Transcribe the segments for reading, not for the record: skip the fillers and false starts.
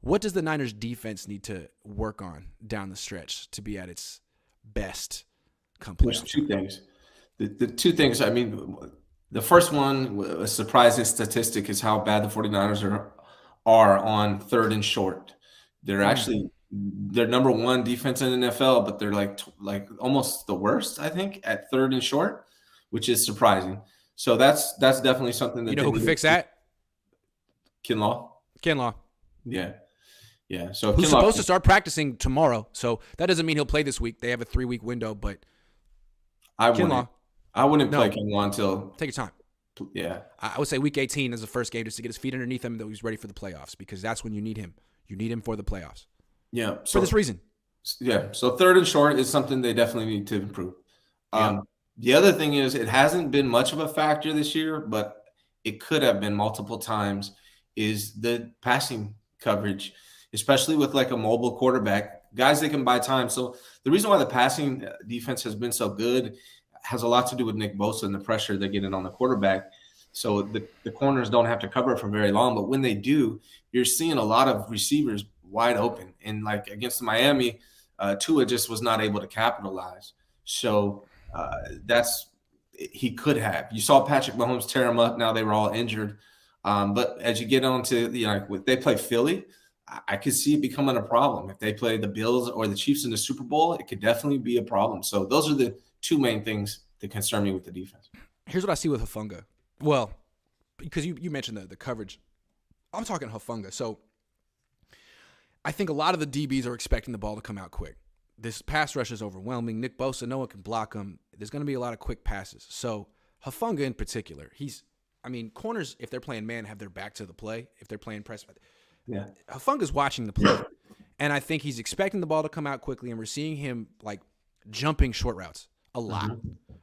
What does the Niners defense need to work on down the stretch to be at its best come There's playoff two time? things. The two things, I mean, the first one, a surprising statistic is how bad the 49ers are on third and short. They're Mm. actually they're number one defense in the NFL, but they're like almost the worst, I think, at third and short, which is surprising. So that's definitely something You that know they who can need to fix that? Kinlaw. Kinlaw, Yeah. Yeah. So if who's Kinlaw supposed to can, start practicing tomorrow. So that doesn't mean he'll play this week. They have a 3-week window, but I wouldn't. Kinlaw, I wouldn't play no, Kinlaw until take your time. yeah. I would say week 18 is the first game just to get his feet underneath him, that he's ready for the playoffs, because that's when you need him. You need him for the playoffs. Yeah. For this So reason. yeah. So third and short is something they definitely need to improve. Yep. The other thing is it hasn't been much of a factor this year, but it could have been multiple times, is the passing coverage, especially with like a mobile quarterback, guys that can buy time. So the reason why the passing defense has been so good has a lot to do with Nick Bosa and the pressure they're getting on the quarterback. So the corners don't have to cover for very long, but when they do, you're seeing a lot of receivers wide open. And like against Miami, Tua just was not able to capitalize. So that's he could have. You saw Patrick Mahomes tear him up. Now they were all injured. But as you get on to if they play Philly, I could see it becoming a problem. If they play the Bills or the Chiefs in the Super Bowl, it could definitely be a problem. So those are the two main things that concern me with the defense. Here's what I see with Hufanga. Well, because you mentioned the coverage. I'm talking Hufanga. So I think a lot of the DBs are expecting the ball to come out quick. This pass rush is overwhelming. Nick Bosa, no one can block him. There's going to be a lot of quick passes. So Hufanga in particular, corners, if they're playing man, have their back to the play. If they're playing press, Yeah. Hufanga's watching the play. And I think he's expecting the ball to come out quickly, and we're seeing him like jumping short routes a lot,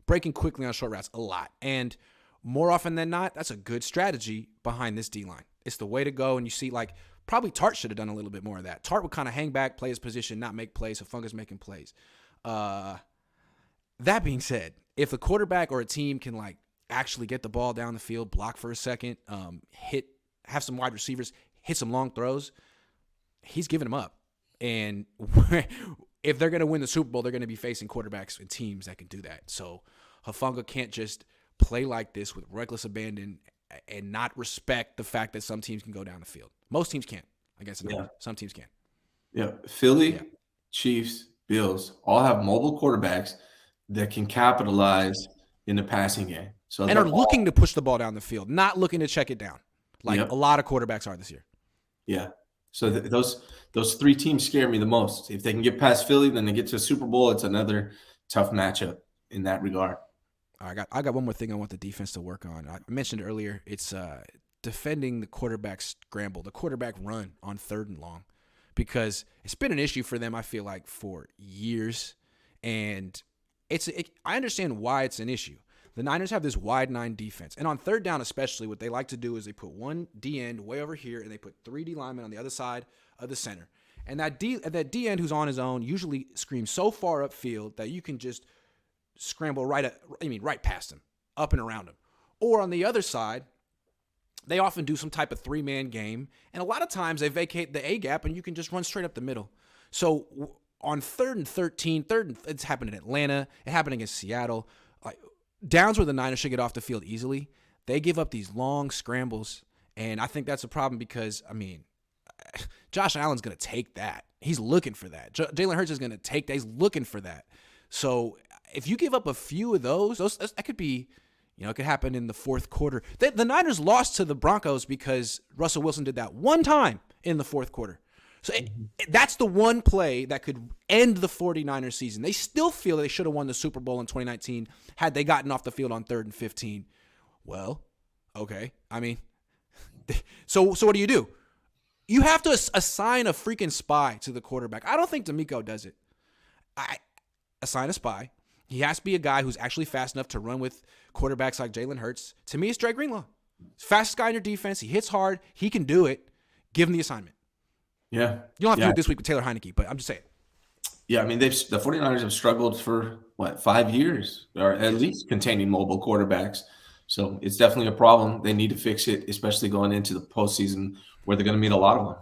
breaking quickly on short routes a lot. And more often than not, that's a good strategy behind this D-line. It's the way to go, and you see probably Tart should have done a little bit more of that. Tart would kind of hang back, play his position, not make plays. Hufanga's making plays. That being said, if the quarterback or a team can actually get the ball down the field, block for a second, have some wide receivers, hit some long throws, he's giving them up. And if they're going to win the Super Bowl, they're going to be facing quarterbacks and teams that can do that. So Hufanga can't just play like this with reckless abandon and not respect the fact that some teams can go down the field. Most teams can't. I guess some teams can. Yeah. Philly, Yeah. Chiefs, Bills all have mobile quarterbacks that can capitalize in the passing game. So And are looking to push the ball down the field, not looking to check it down, a lot of quarterbacks are this year. Yeah. So those three teams scare me the most. If they can get past Philly, then they get to a Super Bowl. It's another tough matchup in that regard. I got one more thing I want the defense to work on. I mentioned earlier, it's defending the quarterback scramble, the quarterback run on third and long, because it's been an issue for them, I feel like, for years. And I understand why it's an issue. The Niners have this wide 9 defense. And on third down especially, what they like to do is they put one D-end way over here, and they put 3 D linemen on the other side of the center. And that D-end who's on his own usually screams so far upfield that you can just scramble right past him, up and around him. Or on the other side, they often do some type of 3-man game, and a lot of times they vacate the A-gap, and you can just run straight up the middle. So on 3rd and 13, it's happened in Atlanta, it happened against Seattle, downs where the Niners should get off the field easily, they give up these long scrambles, and I think that's a problem because, Josh Allen's going to take that. He's looking for that. Jalen Hurts is going to take that. He's looking for that. So if you give up a few of those that could be, it could happen in the fourth quarter. The Niners lost to the Broncos because Russell Wilson did that one time in the fourth quarter. So that's the one play that could end the 49ers season. They still feel they should have won the Super Bowl in 2019 had they gotten off the field on 3rd and 15. Well, okay. So what do? You have to assign a freaking spy to the quarterback. I don't think D'Amico does it. I assign a spy. He has to be a guy who's actually fast enough to run with quarterbacks like Jalen Hurts. To me, it's Dre Greenlaw. Fastest guy in your defense. He hits hard. He can do it. Give him the assignment. Yeah. You don't have to do it this week with Taylor Heineke, but I'm just saying. Yeah, the 49ers have struggled for 5 years, or at least containing mobile quarterbacks. So it's definitely a problem. They need to fix it, especially going into the postseason where they're going to meet a lot of them.